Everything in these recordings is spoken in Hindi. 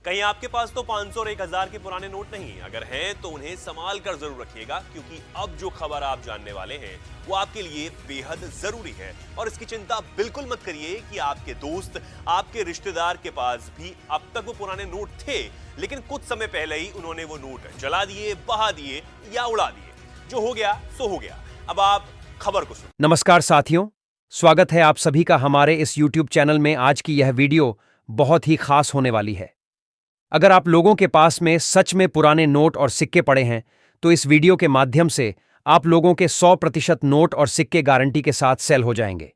कहीं आपके पास तो 500 और 1000 के पुराने नोट नहीं, अगर हैं तो उन्हें संभाल कर जरूर रखिएगा, क्योंकि अब जो खबर आप जानने वाले हैं वो आपके लिए बेहद जरूरी है। और इसकी चिंता बिल्कुल मत करिए कि आपके दोस्त, आपके रिश्तेदार के पास भी अब तक वो पुराने नोट थे, लेकिन कुछ समय पहले ही उन्होंने वो नोट जला दिए, बहा दिए या उड़ा दिए। जो हो गया सो हो गया। अब आप खबर को सुनो। नमस्कार साथियों, स्वागत है आप सभी का हमारे इस YouTube चैनल में। आज की यह वीडियो बहुत ही खास होने वाली है। अगर आप लोगों के पास में सच में पुराने नोट और सिक्के पड़े हैं, तो इस वीडियो के माध्यम से आप लोगों के 100% नोट और सिक्के गारंटी के साथ सेल हो जाएंगे।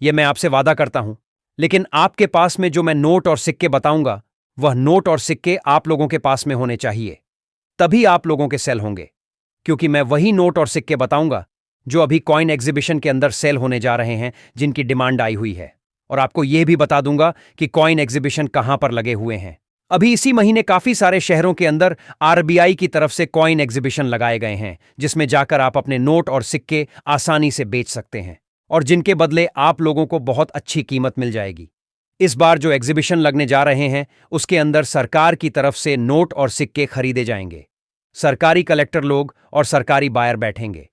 यह मैं आपसे वादा करता हूं। लेकिन आपके पास में जो मैं नोट और सिक्के बताऊंगा, वह नोट और सिक्के आप लोगों के पास में होने चाहिए, तभी आप लोगों के सेल होंगे। क्योंकि मैं वही नोट और सिक्के बताऊंगा जो अभी कॉइन एग्जीबिशन के अंदर सेल होने जा रहे हैं, जिनकी डिमांड आई हुई है। और आपको यह भी बता दूंगा कि कॉइन एग्जीबिशन कहां पर लगे हुए हैं। अभी इसी महीने काफी सारे शहरों के अंदर आरबीआई की तरफ से कॉइन एग्जीबिशन लगाए गए हैं, जिसमें जाकर आप अपने नोट और सिक्के आसानी से बेच सकते हैं और जिनके बदले आप लोगों को बहुत अच्छी कीमत मिल जाएगी। इस बार जो एग्जीबिशन लगने जा रहे हैं, उसके अंदर सरकार की तरफ से नोट और सिक्के खरीदे जाएंगे। सरकारी कलेक्टर लोग और सरकारी बायर बैठेंगे।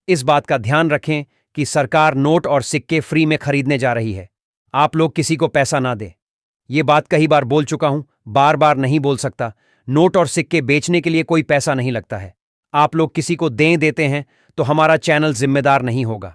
इस बात का ध्यान रखें कि सरकार नोट और सिक्के फ्री में खरीदने जा रही है। आप लोग किसी को पैसा ना दें। ये बात कई बार बोल चुका हूं, बार बार नहीं बोल सकता। नोट और सिक्के बेचने के लिए कोई पैसा नहीं लगता है। आप लोग किसी को देते हैं तो हमारा चैनल जिम्मेदार नहीं होगा।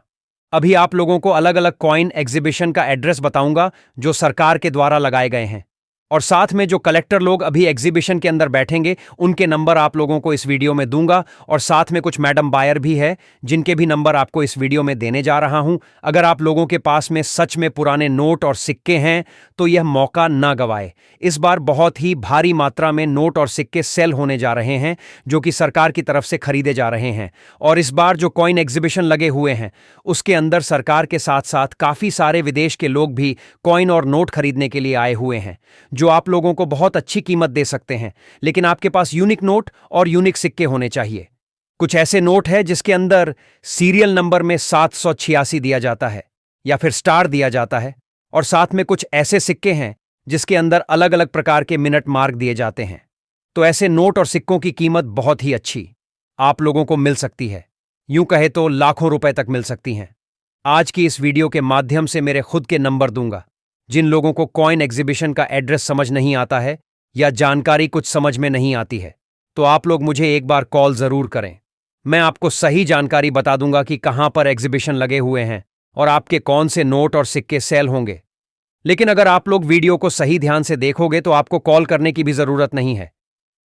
अभी आप लोगों को अलग अलग कॉइन एग्जीबिशन का एड्रेस बताऊंगा जो सरकार के द्वारा लगाए गए हैं, और साथ में जो कलेक्टर लोग अभी एग्जीबिशन के अंदर बैठेंगे, उनके नंबर आप लोगों को इस वीडियो में दूंगा। और साथ में कुछ मैडम बायर भी है, जिनके भी नंबर आपको इस वीडियो में देने जा रहा हूं। अगर आप लोगों के पास में सच में पुराने नोट और सिक्के हैं, तो यह मौका ना गवाए। इस बार बहुत ही भारी मात्रा में नोट और सिक्के सेल होने जा रहे हैं, जो कि सरकार की तरफ से खरीदे जा रहे हैं। और इस बार जो कॉइन एग्जीबिशन लगे हुए हैं, उसके अंदर सरकार के साथ साथ काफी सारे विदेश के लोग भी कॉइन और नोट खरीदने के लिए आए हुए हैं, जो आप लोगों को बहुत अच्छी कीमत दे सकते हैं। लेकिन आपके पास यूनिक नोट और यूनिक सिक्के होने चाहिए। कुछ ऐसे नोट है जिसके अंदर सीरियल नंबर में 786 दिया जाता है या फिर स्टार दिया जाता है, और साथ में कुछ ऐसे सिक्के हैं जिसके अंदर अलग अलग प्रकार के मिनट मार्क दिए जाते हैं। तो ऐसे नोट और सिक्कों की कीमत बहुत ही अच्छी आप लोगों को मिल सकती है। यूं कहे तो लाखों रुपए तक मिल सकती हैं। आज की इस वीडियो के माध्यम से मेरे खुद के नंबर दूंगा। जिन लोगों को कॉइन एग्जीबिशन का एड्रेस समझ नहीं आता है या जानकारी कुछ समझ में नहीं आती है, तो आप लोग मुझे एक बार कॉल जरूर करें। मैं आपको सही जानकारी बता दूंगा कि कहां पर एग्जीबिशन लगे हुए हैं और आपके कौन से नोट और सिक्के सेल होंगे। लेकिन अगर आप लोग वीडियो को सही ध्यान से देखोगे तो आपको कॉल करने की भी जरूरत नहीं है,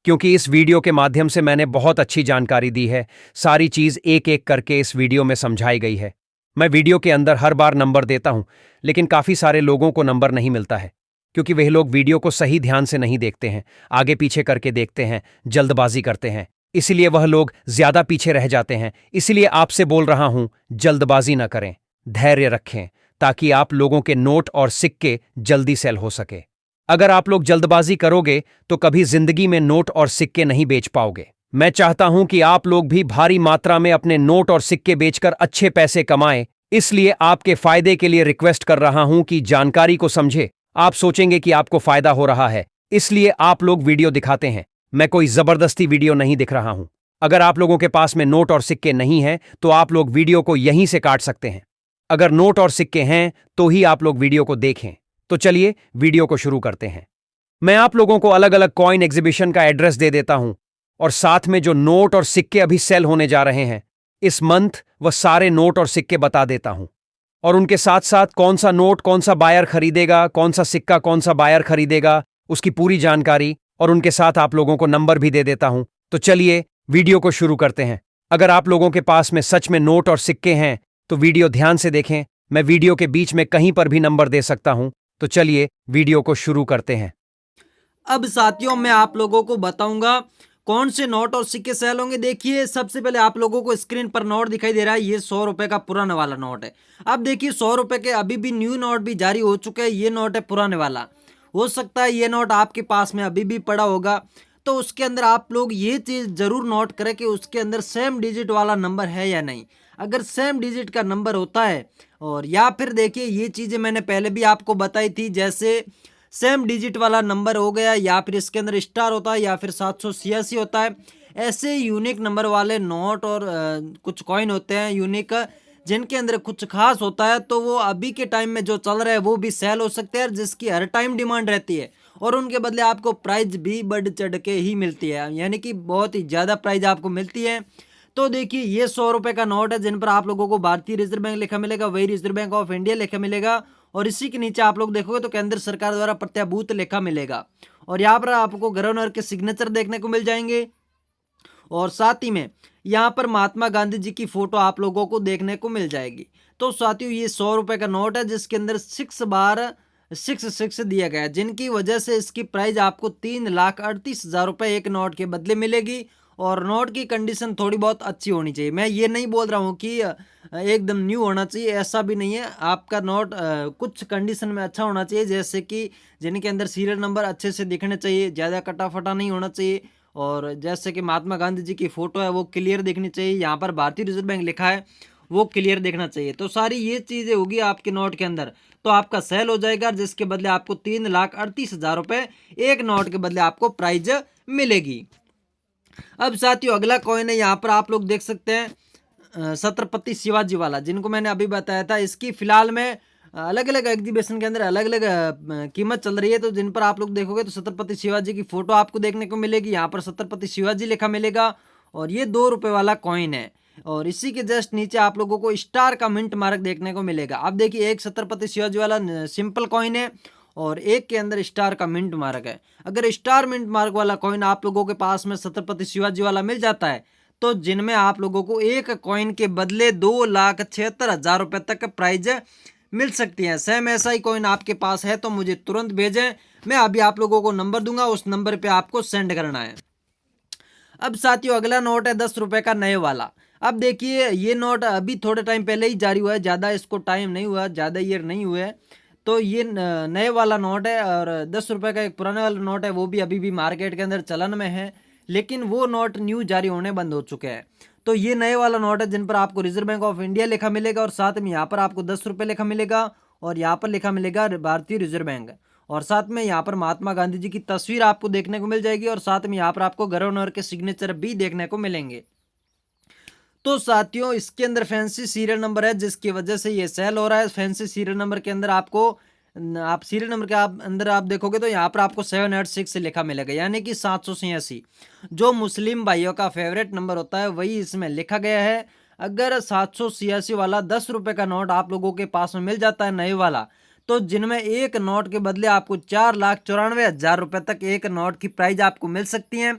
क्योंकि इस वीडियो के माध्यम से मैंने बहुत अच्छी जानकारी दी है। सारी चीज एक एक करके इस वीडियो में समझाई गई है। मैं वीडियो के अंदर हर बार नंबर देता हूं, लेकिन काफी सारे लोगों को नंबर नहीं मिलता है, क्योंकि वह लोग वीडियो को सही ध्यान से नहीं देखते हैं, आगे पीछे करके देखते हैं, जल्दबाजी करते हैं, इसलिए वह लोग ज्यादा पीछे रह जाते हैं। इसलिए आपसे बोल रहा हूं, जल्दबाजी ना करें, धैर्य रखें, ताकि आप लोगों के नोट और सिक्के जल्दी सेल हो सके। अगर आप लोग जल्दबाजी करोगे तो कभी जिंदगी में नोट और सिक्के नहीं बेच पाओगे। मैं चाहता हूं कि आप लोग भी भारी मात्रा में अपने नोट और सिक्के बेचकर अच्छे पैसे कमाएं। इसलिए आपके फायदे के लिए रिक्वेस्ट कर रहा हूं कि जानकारी को समझे। आप सोचेंगे कि आपको फायदा हो रहा है, इसलिए आप लोग वीडियो दिखाते हैं। मैं कोई जबरदस्ती वीडियो नहीं दिख रहा हूं। अगर आप लोगों के पास में नोट और सिक्के नहीं हैं, तो आप लोग वीडियो को यहीं से काट सकते हैं। अगर नोट और सिक्के हैं तो ही आप लोग वीडियो को देखें। तो चलिए वीडियो को शुरू करते हैं। मैं आप लोगों को अलग अलग कॉइन एग्जीबिशन का एड्रेस दे देता हूं, और साथ में जो नोट और सिक्के अभी सेल होने जा रहे हैं इस मंथ, वह सारे नोट और सिक्के बता देता हूं। और उनके साथ साथ कौन सा नोट कौन सा बायर खरीदेगा, कौन सा सिक्का कौन सा बायर खरीदेगा, उसकी पूरी जानकारी, और उनके साथ आप लोगों को नंबर भी दे देता हूं। तो चलिए वीडियो को शुरू करते हैं। अगर आप लोगों के पास में सच में नोट और सिक्के हैं तो वीडियो ध्यान से देखें। मैं वीडियो के बीच में कहीं पर भी नंबर दे सकता हूं। तो चलिए वीडियो को शुरू करते हैं। अब साथियों, मैं आप लोगों को बताऊंगा कौन से नोट और सिक्के सेल होंगे। देखिए, सबसे पहले आप लोगों को स्क्रीन पर नोट दिखाई दे रहा है, ये 100 रुपए का पुराना वाला नोट है। अब देखिए, 100 रुपए के अभी भी न्यू नोट भी जारी हो चुके हैं। ये नोट है पुराने वाला। हो सकता है ये नोट आपके पास में अभी भी पड़ा होगा, तो उसके अंदर आप लोग ये चीज जरूर नोट करें कि उसके अंदर सेम डिजिट वाला नंबर है या नहीं। अगर सेम डिजिट का नंबर होता है, और या फिर देखिए, ये चीजें मैंने पहले भी आपको बताई थी, जैसे सेम डिजिट वाला नंबर हो गया, या फिर इसके अंदर स्टार होता है, या फिर 786 होता है। ऐसे यूनिक नंबर वाले नोट और कुछ कॉइन होते हैं यूनिक, जिनके अंदर कुछ खास होता है, तो वो अभी के टाइम में जो चल रहा है वो भी सेल हो सकते हैं, जिसकी हर टाइम डिमांड रहती है, और उनके बदले आपको प्राइस भी बढ़ चढ़ के ही मिलती है, यानी कि बहुत ही ज़्यादा प्राइस आपको मिलती है। तो देखिए ये 100 रुपये का नोट है, जिन पर आप लोगों को भारतीय रिजर्व बैंक लिखा मिलेगा, वही रिजर्व बैंक ऑफ इंडिया लिखा मिलेगा, और इसी के नीचे आप लोग देखोगे तो केंद्र सरकार द्वारा प्रत्याभूत लिखा मिलेगा, और यहाँ पर आपको गवर्नर के सिग्नेचर देखने को मिल जाएंगे, और साथ ही में यहाँ पर महात्मा गांधी जी की फोटो आप लोगों को देखने को मिल जाएगी। तो साथियों ये 100 रुपये का नोट है, जिसके अंदर 6 बार 6 दिया गया है, जिनकी वजह से इसकी प्राइस आपको 3,38,000 रुपये एक नोट के बदले मिलेगी। और नोट की कंडीशन थोड़ी बहुत अच्छी होनी चाहिए। मैं ये नहीं बोल रहा हूँ कि एकदम न्यू होना चाहिए, ऐसा भी नहीं है। आपका नोट कुछ कंडीशन में अच्छा होना चाहिए, जैसे कि जिनके अंदर सीरियल नंबर अच्छे से दिखने चाहिए, ज़्यादा कटा फटा नहीं होना चाहिए, और जैसे कि महात्मा गांधी जी की फ़ोटो है वो क्लियर दिखनी चाहिए, यहाँ पर भारतीय रिजर्व बैंक लिखा है वो क्लियर देखना चाहिए। तो सारी ये चीज़ें होगी आपके नोट के अंदर, तो आपका सेल हो जाएगा, जिसके बदले आपको 3,38,000 रुपये एक नोट के बदले आपको प्राइज मिलेगी। अब साथियों अगला कॉइन है, यहाँ पर आप लोग देख सकते हैं छत्रपति शिवाजी वाला, जिनको मैंने अभी बताया था। इसकी फिलहाल में अलग अलग एग्जीबिशन के अंदर अलग अलग कीमत चल रही है, तो जिन पर आप लोग देखोगे तो छत्रपति शिवाजी की फोटो आपको देखने को मिलेगी, यहाँ पर छत्रपति शिवाजी लिखा मिलेगा, और ये 2 रुपये वाला कॉइन है, और इसी के जस्ट नीचे आप लोगों को स्टार का मिंट मार्क देखने को मिलेगा। अब देखिए एक छत्रपति शिवाजी वाला सिंपल कॉइन है, और एक के अंदर स्टार का मिंट मार्क है। अगर स्टार मिंट मार्क वाला कॉइन आप लोगों के पास में छत्रपति शिवाजी वाला मिल जाता है, तो जिनमें आप लोगों को एक कॉइन के बदले 2,76,000 रुपये तक प्राइज मिल सकती है। सेम ऐसा ही कॉइन आपके पास है तो मुझे तुरंत भेजें, मैं अभी आप लोगों को नंबर दूंगा, उस नंबर पे आपको सेंड करना है। अब साथियों अगला नोट है 10 रुपये का नए वाला। अब देखिए ये नोट अभी थोड़े टाइम पहले ही जारी हुआ है, ज़्यादा इसको टाइम नहीं हुआ, ज़्यादा ईयर नहीं हुए, तो ये नए वाला नोट है। और 10 रुपये का एक पुराने वाला नोट है, वो भी अभी भी मार्केट के अंदर चलन में है, लेकिन वो नोट न्यू जारी होने बंद हो चुके हैं। तो ये नए वाला नोट है, जिन पर आपको रिजर्व बैंक ऑफ इंडिया लिखा मिलेगा, और साथ में यहाँ पर आपको 10 रुपये लिखा मिलेगा, और यहाँ पर लिखा मिलेगा भारतीय रिजर्व बैंक, और साथ में यहाँ पर महात्मा गांधी जी की तस्वीर आपको देखने को मिल जाएगी, और साथ में यहाँ पर आपको गवर्नर के सिग्नेचर भी देखने को मिलेंगे। तो साथियों इसके अंदर फैंसी सीरियल नंबर है, जिसकी वजह से ये सेल हो रहा है। फैंसी सीरियल नंबर के अंदर आप सीरियल नंबर के अंदर आप देखोगे तो यहाँ पर आपको 786 लिखा मिलेगा, यानी कि 786 जो मुस्लिम भाइयों का फेवरेट नंबर होता है वही इसमें लिखा गया है। अगर 786 वाला 10 रुपये का नोट आप लोगों के पास में मिल जाता है नए वाला, तो जिनमें एक नोट के बदले आपको 4,94,000 रुपये तक एक नोट की प्राइज आपको मिल सकती है।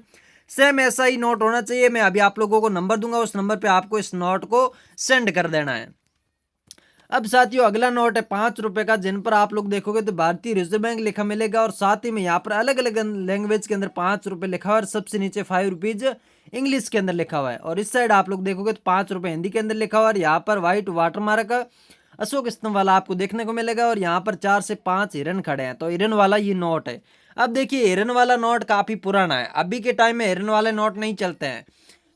सेम ऐसा ही नोट होना चाहिए। मैं अभी आप लोगों को नंबर दूंगा, उस नंबर पे आपको इस नोट को सेंड कर देना है। अब साथियों अगला नोट है 5 रुपये का, जिन पर आप लोग देखोगे तो भारतीय रिजर्व बैंक लिखा मिलेगा, और साथ ही में यहाँ पर अलग अलग लैंग्वेज के अंदर 5 रुपये लिखा हुआ है, और सबसे नीचे 5 रुपीज इंग्लिश के अंदर लिखा हुआ है, और इस साइड आप लोग देखोगे तो 5 रुपये हिंदी के अंदर लिखा हुआ है। और यहाँ पर व्हाइट वाटर मार्क अशोक स्तंभ वाला आपको देखने को मिलेगा, और यहाँ पर 4 से 5 हिरन खड़े हैं, तो हिरन वाला ये नोट है। अब देखिए हिरन वाला नोट काफ़ी पुराना है, अभी के टाइम में हिरन वाले नोट नहीं चलते हैं,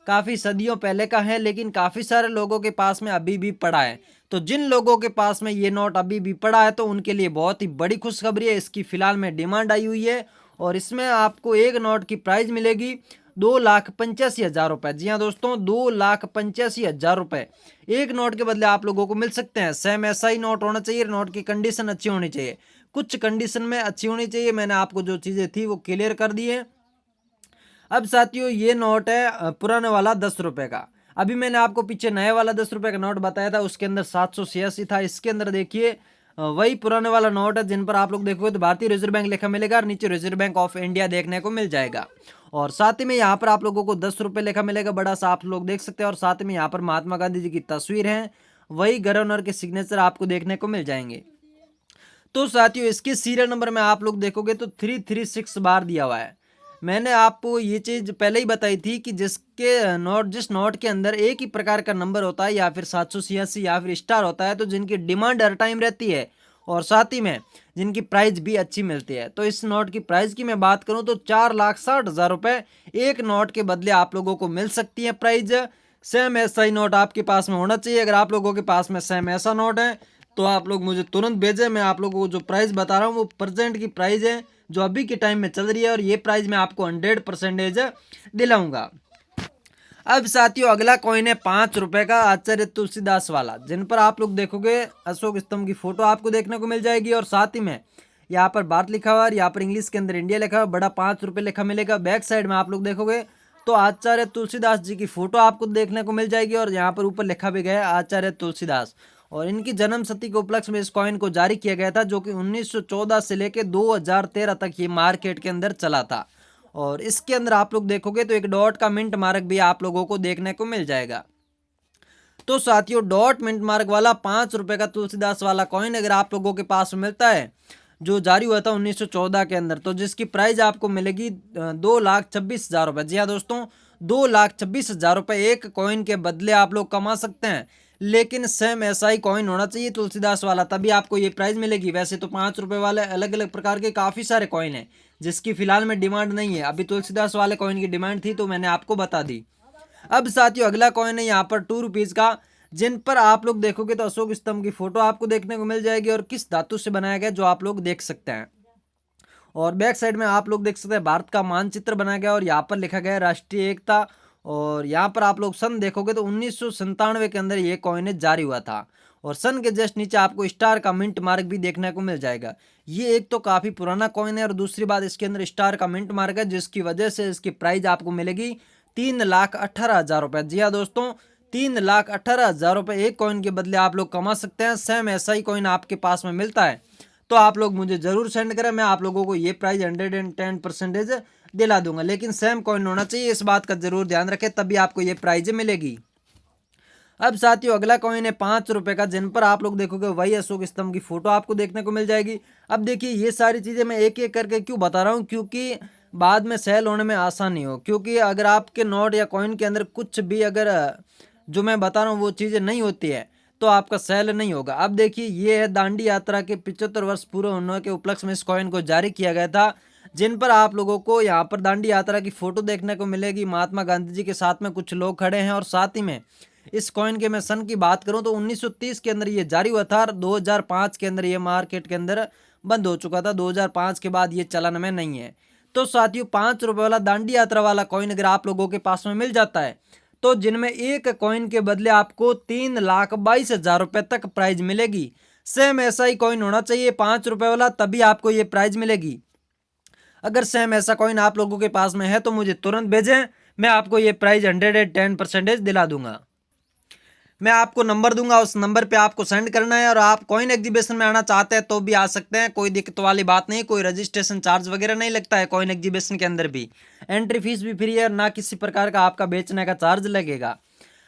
काफ़ी सदियों पहले का है, लेकिन काफ़ी सारे लोगों के पास में अभी भी पड़ा है। तो जिन लोगों के पास में ये नोट अभी भी पड़ा है तो उनके लिए बहुत ही बड़ी खुशखबरी है। इसकी फिलहाल में डिमांड आई हुई है, और इसमें आपको एक नोट की प्राइस मिलेगी 2,85,000 रुपये। जी हाँ दोस्तों, 2,85,000 रुपये एक नोट के बदले आप लोगों को मिल सकते हैं। सेम ऐसा ही नोट होना चाहिए, नोट की कंडीशन अच्छी होनी चाहिए, कुछ कंडीशन में अच्छी होनी चाहिए। मैंने आपको जो चीज़ें थी वो क्लियर कर दी है। अब साथियों ये नोट है पुराने वाला 10 रुपये का। अभी मैंने आपको पीछे नए वाला 10 रुपये का नोट बताया था, उसके अंदर 786 था। इसके अंदर देखिए वही पुराने वाला नोट है, जिन पर आप लोग देखोगे तो भारतीय रिजर्व बैंक लिखा मिलेगा, और नीचे रिजर्व बैंक ऑफ इंडिया देखने को मिल जाएगा। और साथ ही में यहाँ पर आप लोगों को 10 रुपये लिखा मिलेगा, बड़ा सा आप लोग देख सकते हैं, और साथ में यहाँ पर महात्मा गांधी जी की तस्वीर है, वही गवर्नर के सिग्नेचर आपको देखने को मिल जाएंगे। तो साथियों इसके सीरियल नंबर में आप लोग देखोगे तो 336 बार दिया हुआ है। मैंने आपको ये चीज़ पहले ही बताई थी कि जिस नोट के अंदर एक ही प्रकार का नंबर होता है, या फिर 786 या फिर स्टार होता है, तो जिनकी डिमांड हर टाइम रहती है, और साथ ही में जिनकी प्राइस भी अच्छी मिलती है। तो इस नोट की प्राइस की मैं बात करूं तो 4,60,000 रुपये एक नोट के बदले आप लोगों को मिल सकती है प्राइज। सेम ऐसा ही नोट आपके पास में होना चाहिए। अगर आप लोगों के पास में सेम ऐसा नोट है तो आप लोग मुझे तुरंत भेजें। मैं आप लोगों को जो प्राइस बता रहा हूँ वो प्रेजेंट की प्राइस है जो अभी के टाइम में चल रही है, और ये प्राइस मैं आपको 100% दिलाऊंगा। अब साथियों अगला कॉइन है 5 रुपए का आचार्य तुलसीदास वाला, जिन पर आप लोग देखोगे अशोक स्तंभ की फोटो आपको देखने को मिल जाएगी, और साथ ही में यहाँ पर भारत लिखा हुआ है, यहाँ पर इंग्लिश के अंदर इंडिया लिखा हुआ, बड़ा 5 रुपए लिखा मिलेगा। बैक साइड में आप लोग देखोगे तो आचार्य तुलसीदास जी की फोटो आपको देखने को मिल जाएगी, और यहाँ पर ऊपर लिखा भी गया है आचार्य तुलसीदास। और इनकी जन्म शती के उपलक्ष्य में इस कॉइन को जारी किया गया था, जो कि 1914 से लेकर 2013 तक ये मार्केट के अंदर चला था। और इसके अंदर आप लोग देखोगे तो एक डॉट का मिंट मार्क भी आप लोगों को देखने को मिल जाएगा। तो साथियों डॉट मिंट मार्क वाला 5 रुपए का तुलसीदास वाला कॉइन अगर आप लोगों के पास मिलता है, जो जारी हुआ था 1914 के अंदर, तो जिसकी प्राइस आपको मिलेगी 2,26,000 रुपए। जी हाँ दोस्तों, 2,26,000 रुपए एक कॉइन के बदले आप लोग कमा सकते हैं। लेकिन सेम ऐसा ही कॉइन होना चाहिए तुलसीदास वाला, तभी आपको ये प्राइस मिलेगी। वैसे तो 5 रुपए वाले अलग अलग प्रकार के काफी सारे कॉइन हैं जिसकी फिलहाल में डिमांड नहीं है। अभी तुलसीदास वाले कॉइन की डिमांड थी तो मैंने आपको बता दी। अब साथियों अगला कॉइन है यहाँ पर 2 रुपीज का, जिन पर आप लोग देखोगे तो अशोक स्तंभ की फोटो आपको देखने को मिल जाएगी, और किस धातु से बनाया गया जो आप लोग देख सकते हैं। और बैक साइड में आप लोग देख सकते हैं भारत का मानचित्र बनाया गया, और यहाँ पर लिखा गया है राष्ट्रीय एकता। और यहाँ पर आप लोग सन देखोगे तो 1997 के अंदर ये कॉइन जारी हुआ था, और सन के जस्ट नीचे आपको स्टार का मिंट मार्क भी देखने को मिल जाएगा। ये एक तो काफी पुराना कॉइन है, और दूसरी बात इसके अंदर स्टार का मिंट मार्क है, जिसकी वजह से इसकी प्राइस आपको मिलेगी 3,18,000 रुपए। जी हाँ दोस्तों, 3,18,000 रुपए एक कॉइन के बदले आप लोग कमा सकते हैं। सेम ऐसा ही कॉइन आपके पास में मिलता है तो आप लोग मुझे जरूर सेंड करें, मैं आप लोगों को ये प्राइस 110% दिला दूंगा। लेकिन सेम कॉइन होना चाहिए, इस बात का जरूर ध्यान रखें, तभी आपको ये प्राइज मिलेगी। अब साथियों अगला कॉइन है 5 रुपए का, जिन पर आप लोग देखोगे वही अशोक स्तंभ की फोटो आपको देखने को मिल जाएगी। अब देखिए ये सारी चीजें मैं एक एक करके क्यों बता रहा हूँ, क्योंकि बाद में सेल होने में आसानी हो। क्योंकि अगर आपके नोट या कॉइन के अंदर कुछ भी अगर जो मैं बता रहा हूँ वो चीजें नहीं होती है तो आपका सेल नहीं होगा। अब देखिए ये है दांडी यात्रा के 75 वर्ष पूरे होने के उपलक्ष्य में इस कॉइन को जारी किया गया था, जिन पर आप लोगों को यहाँ पर दांडी यात्रा की फोटो देखने को मिलेगी। महात्मा गांधी जी के साथ में कुछ लोग खड़े हैं, और साथ ही में इस कॉइन के मैं सन की बात करूं तो 1930 के अंदर ये जारी हुआ था, और 2005 के अंदर ये मार्केट के अंदर बंद हो चुका था। 2005 के बाद ये चलन में नहीं है। तो साथियों 5 रुपए वाला दांडी यात्रा वाला कॉइन अगर आप लोगों के पास में मिल जाता है, तो जिनमें एक कॉइन के बदले आपको 3,22,000 रुपए तक प्राइज मिलेगी। सेम ऐसा ही कॉइन होना चाहिए 5 रुपए वाला, तभी आपको ये प्राइज मिलेगी। अगर सेम ऐसा कॉइन आप लोगों के पास में है तो मुझे तुरंत भेजें, मैं आपको ये प्राइस 110% दिला दूंगा। मैं आपको नंबर दूंगा, उस नंबर पे आपको सेंड करना है। और आप कॉइन एग्जीबिशन में आना चाहते हैं तो भी आ सकते हैं, कोई दिक्कत वाली बात नहीं। कोई रजिस्ट्रेशन चार्ज वगैरह नहीं लगता है कॉइन एग्जीबिशन के अंदर भी। एंट्री फीस भी फ्री है, ना किसी प्रकार का आपका बेचने का चार्ज लगेगा।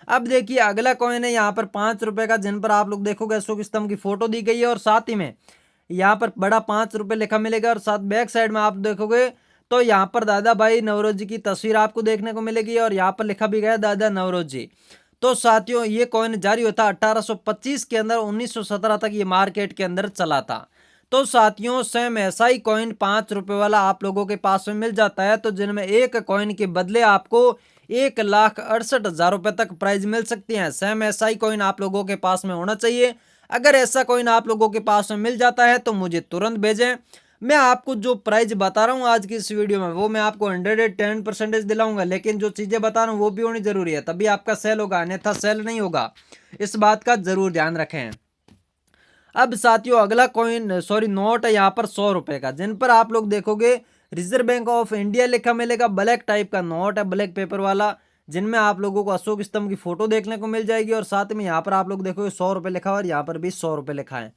अब देखिए अगला कॉइन है यहाँ पर 5 रुपए का, जिन पर आप लोग देखोगे अशोक स्तंभ की फोटो दी गई है, और साथ ही में यहाँ पर बड़ा 5 रुपए लिखा मिलेगा। और साथ बैक साइड में आप देखोगे तो यहाँ पर दादा भाई नवरोजी की तस्वीर आपको देखने को मिलेगी, और यहाँ पर लिखा भी गया दादा नवरोजी। तो साथियों ये कॉइन जारी होता 1825 के अंदर, 1917 तक ये मार्केट के अंदर चला था। तो साथियों सेम ऐसा ही कॉइन 5 रुपए वाला आप लोगों के पास में मिल जाता है, तो जिनमें एक कॉइन के बदले आपको 1,68,000 रुपए तक प्राइज मिल सकती है। सेम ऐसा ही कॉइन आप लोगों के पास में होना चाहिए। अगर ऐसा कॉइन आप लोगों के पास में मिल जाता है तो मुझे तुरंत भेजें। मैं आपको जो प्राइस बता रहा हूँ आज की इस वीडियो में वो मैं आपको 110% दिलाऊंगा, लेकिन जो चीजें बता रहा हूँ वो भी होनी जरूरी है, तभी आपका सेल होगा, अन्यथा सेल नहीं होगा। इस बात का जरूर ध्यान रखें। अब साथियों अगला कॉइन नोट है यहाँ पर 100 रुपए का, जिन पर आप लोग देखोगे रिजर्व बैंक ऑफ इंडिया लिखा मिलेगा। ब्लैक टाइप का नोट है, ब्लैक पेपर वाला, जिनमें आप लोगों को अशोक स्तंभ की फोटो देखने को मिल जाएगी। और साथ में यहाँ पर आप लोग देखोगे 100 रुपए लिखा हुआ है, और यहाँ पर भी 100 रुपए लिखा है।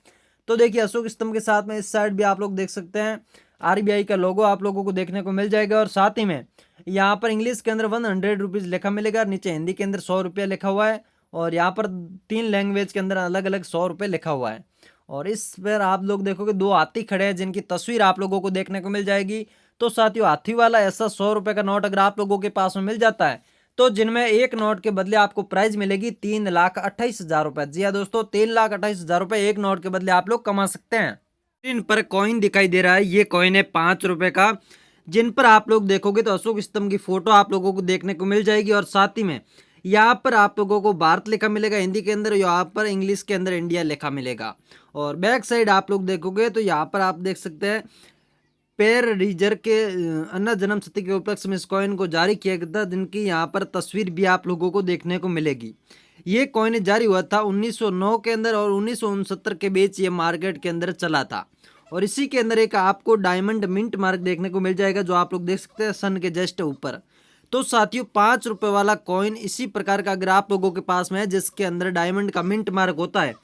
तो देखिए अशोक स्तंभ के साथ में इस साइड भी आप लोग देख सकते हैं आरबीआई का लोगो आप लोगों को देखने को मिल जाएगा। और साथ ही में यहाँ पर इंग्लिश के अंदर 100 रुपीज लिखा मिलेगा, नीचे हिंदी के अंदर 100 रुपया लिखा हुआ है, और यहाँ पर 3 लैंग्वेज के अंदर अलग अलग 100 रुपये लिखा हुआ है। और इस पर आप लोग देखोगे 2 हाथी खड़े हैं, जिनकी तस्वीर आप लोगों को देखने को मिल जाएगी। तो साथियों हाथी वाला ऐसा 100 रुपये का नोट अगर आप लोगों के पास में मिल जाता है, तो जिनमें एक नोट के बदले आपको प्राइज मिलेगी 3,28,000 रुपए। जी हाँ दोस्तों, 3,28,000 रुपए एक नोट के बदले आप लोग कमा सकते हैं। इन पर कॉइन दिखाई दे रहा है, ये कॉइन है 5 रुपए का, जिन पर आप लोग देखोगे तो अशोक स्तंभ की फोटो आप लोगों को देखने को मिल जाएगी। और साथ ही में यहाँ पर आप लोगों को भारत लिखा मिलेगा हिंदी के अंदर, यहाँ पर इंग्लिश के अंदर इंडिया लिखा मिलेगा। और बैक साइड आप लोग देखोगे तो यहाँ पर आप देख सकते हैं पेर रीजर के अन्य जन्म शती के उपलक्ष्य में इस कॉइन को जारी किया गया था, जिनकी यहाँ पर तस्वीर भी आप लोगों को देखने को मिलेगी। ये कॉइन जारी हुआ था 1909 के अंदर और 1969 के बीच ये मार्केट के अंदर चला था। और इसी के अंदर एक आपको डायमंड मिंट मार्क देखने को मिल जाएगा, जो आप लोग देख सकते हैं सन के जस्ट ऊपर। तो साथियों 5 रुपए वाला कॉइन इसी प्रकार का अगर आप लोगों के पास में है जिसके अंदर डायमंड का मिंट मार्क होता है,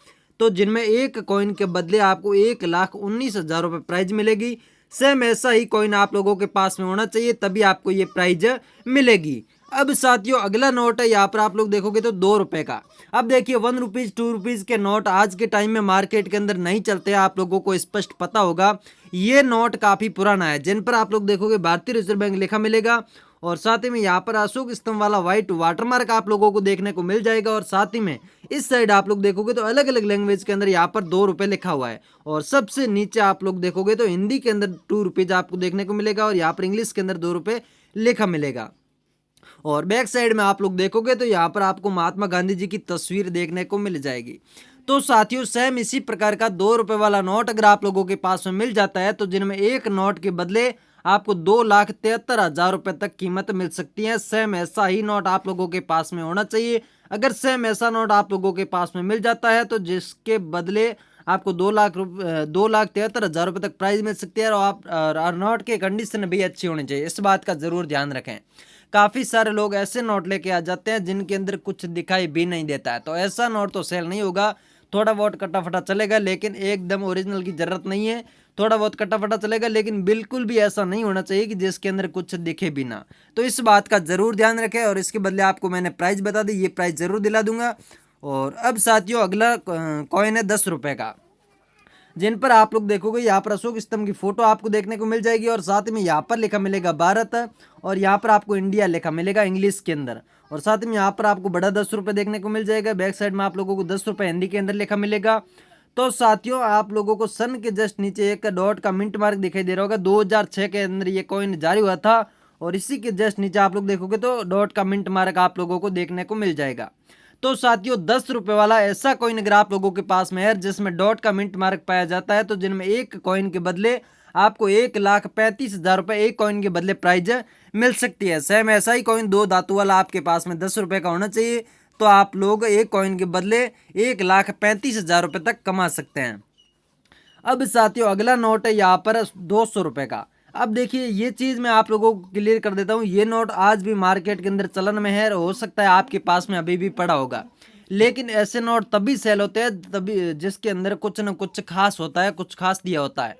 तो जिनमें एक कॉइन के बदले आपको 1,19,000 रुपये प्राइज मिलेगी। सेम ऐसा ही कॉइन आप लोगों के पास में होना चाहिए, तभी आपको ये प्राइज मिलेगी। अब साथियों अगला नोट है, यहाँ पर आप लोग देखोगे तो 2 रुपए का। अब देखिए 1 रुपीज 2 रुपीज के नोट आज के टाइम में मार्केट के अंदर नहीं चलते, आप लोगों को स्पष्ट पता होगा। ये नोट काफी पुराना है, जिन पर आप लोग देखोगे भारतीय रिजर्व बैंक लिखा मिलेगा और साथ ही में यहाँ पर अशोक स्तंभ वाला व्हाइट वाटरमार्क आप लोगों को देखने को मिल जाएगा। और साथ ही में इस साइड आप लोग देखोगे तो अलग अलग लैंग्वेज के अंदर यहाँ पर 2 रुपए लिखा हुआ है। और सबसे नीचे आप लोग देखोगे तो हिंदी के अंदर 2 रुपीज आपको देखने को मिलेगा और यहाँ पर इंग्लिश के अंदर 2 रुपए लिखा मिलेगा। और बैक साइड में आप लोग देखोगे तो यहाँ पर आपको महात्मा गांधी जी की तस्वीर देखने को मिल जाएगी। तो साथियों सेम इसी प्रकार का 2 रुपए वाला नोट अगर आप लोगों के पास में मिल जाता है, तो जिनमें एक नोट के बदले आपको 2,73,000 रुपए तक कीमत मिल सकती है। सेम ऐसा ही नोट आप लोगों के पास में होना चाहिए। अगर सेम ऐसा नोट आप लोगों के पास में मिल जाता है, तो जिसके बदले आपको 2,73,000 रुपए तक प्राइज मिल सकती है। और नोट की कंडीशन भी अच्छी होनी चाहिए, इस बात का जरूर ध्यान रखें। काफी सारे लोग ऐसे नोट लेके आ जाते हैं जिनके अंदर कुछ दिखाई भी नहीं देता है, तो ऐसा नोट तो सेल नहीं होगा। थोड़ा बहुत कटा फटा चलेगा, लेकिन एकदम ओरिजिनल की जरूरत नहीं है। थोड़ा बहुत कटा फटा चलेगा, लेकिन बिल्कुल भी ऐसा नहीं होना चाहिए कि जिसके अंदर कुछ दिखे भी ना। तो इस बात का जरूर ध्यान रखें। और इसके बदले आपको मैंने प्राइस बता दी, ये प्राइस जरूर दिला दूंगा। और अब साथियों अगला कॉइन है 10 रुपए का, जिन पर आप लोग देखोगे यहाँ पर अशोक स्तंभ की फोटो आपको देखने को मिल जाएगी और साथ में यहाँ पर लिखा मिलेगा भारत और यहाँ पर आपको इंडिया लिखा मिलेगा इंग्लिश के अंदर। और साथ में यहाँ पर आपको बड़ा 10 रुपये देखने को मिल जाएगा। बैक साइड में आप लोगों को 10 रुपये हिंदी के अंदर लिखा मिलेगा। तो साथियों आप लोगों को सन के जस्ट नीचे एक डॉट का मिंट मार्क दिखाई दे रहा होगा। 2006 के अंदर ये कॉइन जारी हुआ था और इसी के जस्ट नीचे आप लोग देखोगे तो डॉट का मिंट मार्क आप लोगों को देखने को मिल जाएगा। तो साथियों 10 रुपए वाला ऐसा कॉइन अगर आप लोगों के पास में है जिसमें डॉट का मिंट मार्क पाया जाता है, तो जिनमें एक कॉइन के बदले आपको 1,35,000 रुपए एक कॉइन के बदले प्राइज मिल सकती है। सेम ऐसा ही कॉइन 2 धातु वाला आपके पास में 10 रुपए का होना चाहिए, तो आप लोग एक कॉइन के बदले 1,35,000 रुपए तक कमा सकते हैं। अब साथियों अगला नोट है यहाँ पर 200 रुपए का। अब देखिए ये चीज़ मैं आप लोगों को क्लियर कर देता हूँ, ये नोट आज भी मार्केट के अंदर चलन में है। हो सकता है आपके पास में अभी भी पड़ा होगा, लेकिन ऐसे नोट तभी सेल होते हैं तभी जिसके अंदर कुछ न कुछ खास होता है, कुछ खास दिया होता है।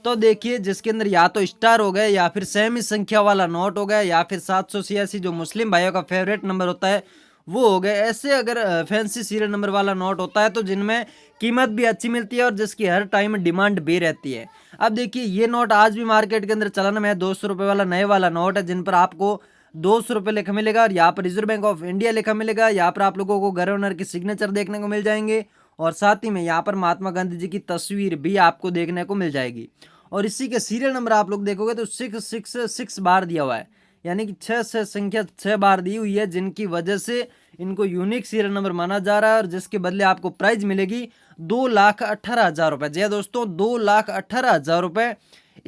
तो देखिए जिसके अंदर या तो स्टार हो गए या फिर सेमी संख्या वाला नोट हो गया या फिर 786 जो मुस्लिम भाइयों का फेवरेट नंबर होता है वो हो गए। ऐसे अगर फैंसी सीरियल नंबर वाला नोट होता है तो जिनमें कीमत भी अच्छी मिलती है और जिसकी हर टाइम डिमांड भी रहती है। अब देखिए ये नोट आज भी मार्केट के अंदर चलन में है। 200 रुपये वाला नए वाला नोट है, जिन पर आपको 200 रुपये लिखा मिलेगा और यहाँ पर रिजर्व बैंक ऑफ इंडिया लिखा मिलेगा। यहाँ पर आप लोगों को गवर्नर की सिग्नेचर देखने को मिल जाएंगे और साथ ही में यहाँ पर महात्मा गांधी जी की तस्वीर भी आपको देखने को मिल जाएगी। और इसी के सीरियल नंबर आप लोग देखोगे तो 666 बार दिया हुआ है, यानी कि 6 से संख्या 6 बार दी हुई है, जिनकी वजह से इनको यूनिक सीरियल नंबर माना जा रहा है। और जिसके बदले आपको प्राइज मिलेगी 2,18,000 रुपये। जी दोस्तों 2,18,000 रुपये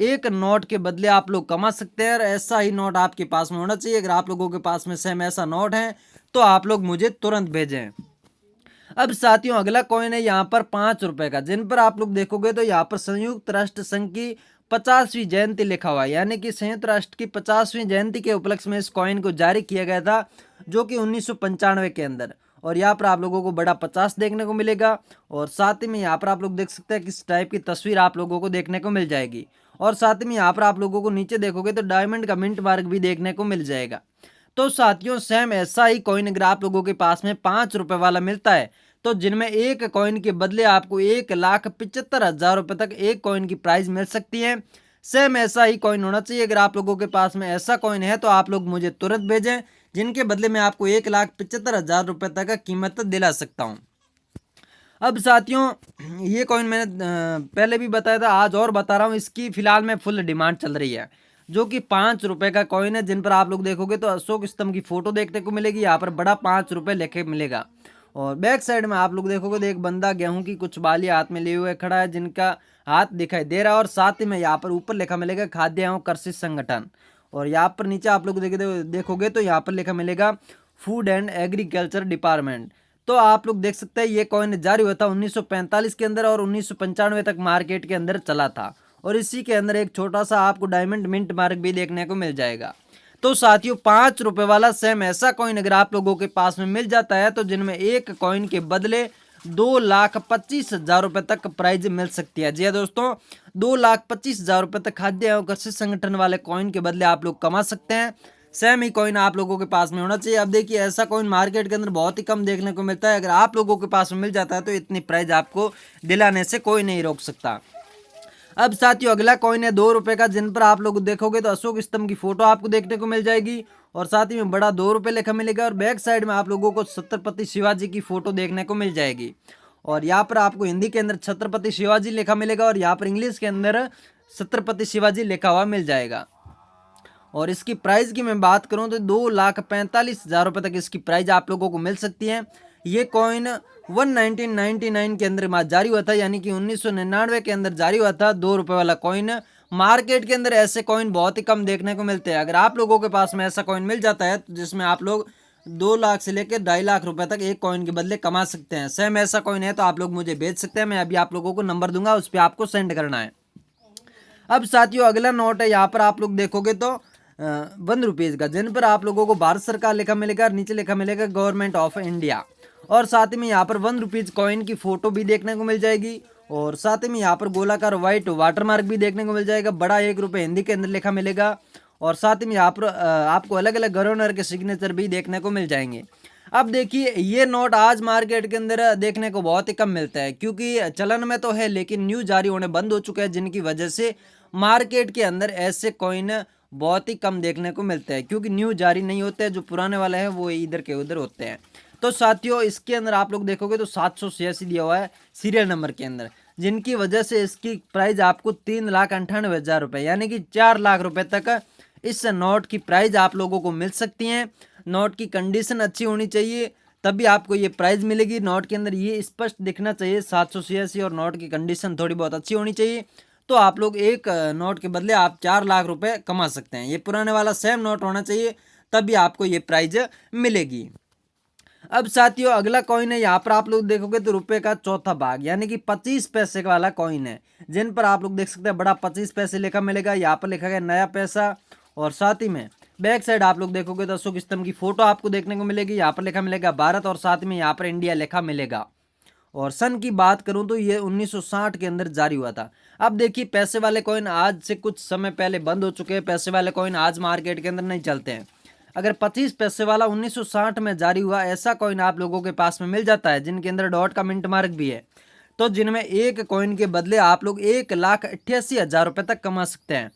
एक नोट के बदले आप लोग कमा सकते हैं। और ऐसा ही नोट आपके पास में होना चाहिए। अगर आप लोगों के पास में सेम ऐसा नोट है तो आप लोग मुझे तुरंत भेजें। अब साथियों अगला कॉइन है यहाँ पर 5 रुपए का, जिन पर आप लोग देखोगे तो यहाँ पर संयुक्त राष्ट्र संघ की 50वीं जयंती लिखा हुआ है, यानी कि संयुक्त राष्ट्र की 50वीं जयंती के उपलक्ष्य में इस कॉइन को जारी किया गया था, जो कि 1995 के अंदर। और यहाँ पर आप लोगों को बड़ा 50 देखने को मिलेगा और साथ ही में यहाँ पर आप लोग देख सकते हैं किस टाइप की तस्वीर आप लोगों को देखने को मिल जाएगी। और साथ ही में यहाँ पर आप लोगों को नीचे देखोगे तो डायमंड का मिंट मार्क भी देखने को मिल जाएगा। तो साथियों सेम ऐसा ही कॉइन अगर आप लोगों के पास में 5 रुपए वाला मिलता है, तो जिनमें एक कॉइन के बदले आपको 1,75,000 रुपए तक एक कॉइन की प्राइस मिल सकती है। सेम ऐसा ही कॉइन होना चाहिए। अगर आप लोगों के पास में ऐसा कॉइन है तो आप लोग मुझे तुरंत भेजें, जिनके बदले मैं आपको 1,75,000 रुपए तक का कीमत दिला सकता हूं। अब साथियों ये कॉइन मैंने पहले भी बताया था, आज और बता रहा हूँ, इसकी फिलहाल में फुल डिमांड चल रही है। जो कि 5 रुपए का कॉइन है, जिन पर आप लोग देखोगे तो अशोक स्तंभ की फोटो देखने को मिलेगी। यहाँ पर बड़ा 5 रुपए लेके मिलेगा। और बैक साइड में आप लोग देखोगे तो एक बंदा गेहूं की कुछ बाली हाथ में लिए हुए खड़ा है, जिनका हाथ दिखाई दे रहा है। और साथ ही में यहाँ पर ऊपर लिखा मिलेगा खाद्य एवं कृषि संगठन। और यहाँ पर नीचे आप लोग देखोगे तो यहाँ पर लिखा मिलेगा फूड एंड एग्रीकल्चर डिपार्टमेंट। तो आप लोग देख सकते हैं ये कॉइन जारी हुआ था 1945 के अंदर और 1995 तक मार्केट के अंदर चला था। और इसी के अंदर एक छोटा सा आपको डायमंड मिंट मार्क भी देखने को मिल जाएगा। तो साथियों 5 रुपए वाला सेम ऐसा कॉइन अगर आप लोगों के पास में मिल जाता है तो जिनमें एक कॉइन के बदले 2,25,000 रुपए तक प्राइज मिल सकती है। जी हाँ दोस्तों, 2,25,000 रुपए तक खाद्य एवं कृषि संगठन वाले कॉइन के बदले आप लोग कमा सकते हैं। सेम ही कॉइन आप लोगों के पास में होना चाहिए। अब देखिए ऐसा कॉइन मार्केट के अंदर बहुत ही कम देखने को मिलता है। अगर आप लोगों के पास में मिल जाता है तो इतनी प्राइज आपको दिलाने से कोई नहीं रोक सकता। अब साथियों अगला कॉइन है 2 रुपए का, जिन पर आप लोग देखोगे तो अशोक स्तंभ की फोटो आपको देखने को मिल जाएगी। और साथ ही में बड़ा 2 रुपए लिखा मिलेगा। और बैक साइड में आप लोगों को छत्रपति शिवाजी की फोटो देखने को मिल जाएगी। और यहाँ पर आपको हिंदी के अंदर छत्रपति शिवाजी लिखा मिलेगा और यहाँ पर इंग्लिश के अंदर छत्रपति शिवाजी लिखा हुआ मिल जाएगा। और इसकी प्राइस की मैं बात करूं तो 2,45,000 रुपए तक इसकी प्राइस आप लोगों को मिल सकती है। ये कॉइन 1999 के अंदर जारी हुआ था, यानी कि 1999 के अंदर जारी हुआ था 2 रुपए वाला कॉइन। मार्केट के अंदर ऐसे कॉइन बहुत ही कम देखने को मिलते हैं। अगर आप लोगों के पास में ऐसा कॉइन मिल जाता है तो जिसमें आप लोग 2 लाख से लेकर 2.5 लाख रुपए तक एक कॉइन के बदले कमा सकते हैं। सेम ऐसा कॉइन है तो आप लोग मुझे भेज सकते हैं। मैं अभी आप लोगों को नंबर दूंगा, उस पर आपको सेंड करना है। अब साथियों अगला नोट है, यहाँ पर आप लोग देखोगे तो 1 रुपीज का, जिन पर आप लोगों को भारत सरकार लिखा मिलेगा और नीचे लिखा मिलेगा गवर्नमेंट ऑफ इंडिया। और साथ ही में यहाँ पर 1 रुपीज कॉइन की फोटो भी देखने को मिल जाएगी। और साथ ही में यहाँ पर गोलाकार व्हाइट वाटरमार्क भी देखने को मिल जाएगा। बड़ा 1 रुपये हिंदी के अंदर लिखा मिलेगा। और साथ ही में यहाँ पर आपको अलग अलग गवर्नर के सिग्नेचर भी देखने को मिल जाएंगे। अब देखिए ये नोट आज मार्केट के अंदर देखने को बहुत ही कम मिलता है, क्योंकि चलन में तो है लेकिन न्यू जारी होने बंद हो चुके हैं, जिनकी वजह से मार्केट के अंदर ऐसे कॉइन बहुत ही कम देखने को मिलते हैं, क्योंकि न्यू जारी नहीं होते हैं। जो पुराने वाले हैं वो इधर के उधर होते हैं। तो साथियों इसके अंदर आप लोग देखोगे तो 786 दिया हुआ है सीरियल नंबर के अंदर, जिनकी वजह से इसकी प्राइस आपको 3,98,000 रुपये यानी कि 4 लाख रुपए तक इस नोट की प्राइस आप लोगों को मिल सकती है। नोट की कंडीशन अच्छी होनी चाहिए तभी आपको ये प्राइस मिलेगी। नोट के अंदर ये स्पष्ट दिखना चाहिए 786 और नोट की कंडीशन थोड़ी बहुत अच्छी होनी चाहिए। तो आप लोग एक नोट के बदले आप 4 लाख रुपए कमा सकते हैं। ये पुराने वाला सेम नोट होना चाहिए तभी आपको ये प्राइज मिलेगी। अब साथियों अगला कॉइन है, यहाँ पर आप लोग देखोगे तो रुपए का चौथा भाग यानी कि 25 पैसे वाला कॉइन है, जिन पर आप लोग देख सकते हैं बड़ा 25 पैसे लिखा मिलेगा। यहाँ पर लिखा गया नया पैसा। और साथ ही में बैक साइड आप लोग देखोगे तो अशोक स्तंभ की फोटो आपको देखने को मिलेगी। यहाँ पर लिखा मिलेगा भारत और साथ में यहाँ पर इंडिया लिखा मिलेगा। और सन की बात करूं तो ये 1960 के अंदर जारी हुआ था। अब देखिए पैसे वाले कॉइन आज से कुछ समय पहले बंद हो चुके हैं। पैसे वाले कॉइन आज मार्केट के अंदर नहीं चलते हैं। अगर 25 पैसे वाला 1960 में जारी हुआ ऐसा कॉइन आप लोगों के पास में मिल जाता है, जिनके अंदर डॉट का मिंट मार्क भी है, तो जिनमें एक कॉइन के बदले आप लोग 1,88,000 रुपए तक कमा सकते हैं।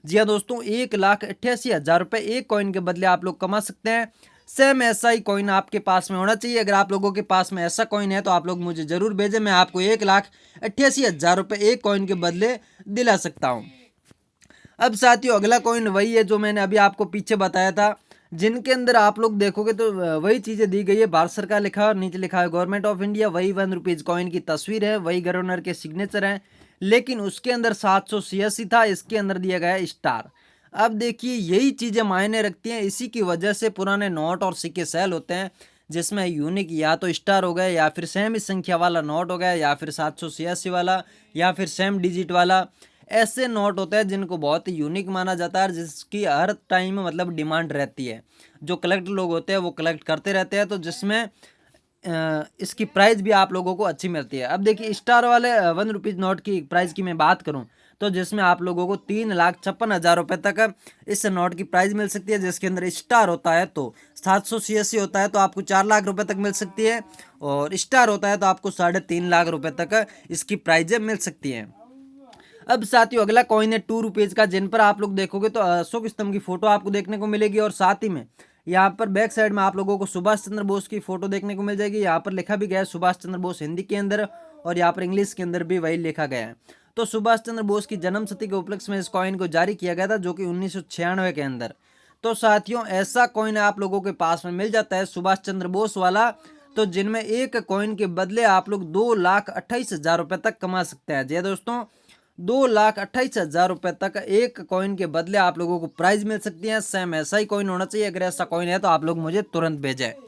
जी हाँ दोस्तों, 1,88,000 रुपए एक कॉइन के बदले आप लोग कमा सकते हैं। सेम ऐसा ही कॉइन आपके पास में होना चाहिए। अगर आप लोगों के पास में ऐसा कॉइन है तो आप लोग मुझे जरूर भेजें। मैं आपको 1,88,000 रुपए एक कॉइन के बदले दिला सकता हूँ। अब साथियों अगला कॉइन वही है जो मैंने अभी आपको पीछे बताया था, जिनके अंदर आप लोग देखोगे तो वही चीजें दी गई है। भारत सरकार लिखा है और नीचे लिखा है गवर्नमेंट ऑफ इंडिया। वही 1 रुपीज कॉइन की तस्वीर है, वही गवर्नर के सिग्नेचर हैं, लेकिन उसके अंदर 786 था, इसके अंदर दिया गया है स्टार। अब देखिए यही चीजें मायने रखती हैं। इसी की वजह से पुराने नोट और सिक्के सेल होते हैं, जिसमें यूनिक या तो स्टार हो गया या फिर सेम ही संख्या वाला नोट हो गया या फिर 786 वाला या फिर सेम डिजिट वाला। ऐसे नोट होते हैं जिनको बहुत ही यूनिक माना जाता है, जिसकी हर टाइम मतलब डिमांड रहती है। जो कलेक्ट लोग होते हैं वो कलेक्ट करते रहते हैं, तो जिसमें इसकी प्राइस भी आप लोगों को अच्छी मिलती है। अब देखिए स्टार वाले 1 रुपीज नोट की प्राइस की मैं बात करूं तो जिसमें आप लोगों को 3,56,000 रुपए तक इस नोट की प्राइस मिल सकती है, जिसके अंदर स्टार होता है तो 786 होता है तो आपको 4 लाख रुपए तक मिल सकती है, और स्टार होता है तो आपको 3.5 लाख रुपए तक इसकी प्राइजें मिल सकती हैं। अब साथियों अगला कॉइन है 2 रुपीज का, जिन पर आप लोग देखोगे तो अशोक स्तंभ की फोटो आपको देखने को मिलेगी। और साथ ही में यहाँ पर बैक साइड में आप लोगों को सुभाष चंद्र बोस की फोटो देखने को मिल जाएगी। यहाँ पर लिखा भी गया है सुभाष चंद्र बोस हिंदी के अंदर, और यहाँ पर इंग्लिश के अंदर भी वही लिखा गया है। तो सुभाष चंद्र बोस की जन्मशती के उपलक्ष्य में इस कॉइन को जारी किया गया था, जो कि 1996 के अंदर। तो साथियों ऐसा कॉइन आप लोगों के पास में मिल जाता है सुभाष चंद्र बोस वाला, तो जिनमें एक कॉइन के बदले आप लोग 2,28,000 रुपए तक कमा सकते हैं। जी दोस्तों, 2,28,000 रुपए तक एक कॉइन के बदले आप लोगों को प्राइज मिल सकती है। सेम ऐसा ही कॉइन होना चाहिए। अगर ऐसा कॉइन है तो आप लोग मुझे तुरंत भेजें।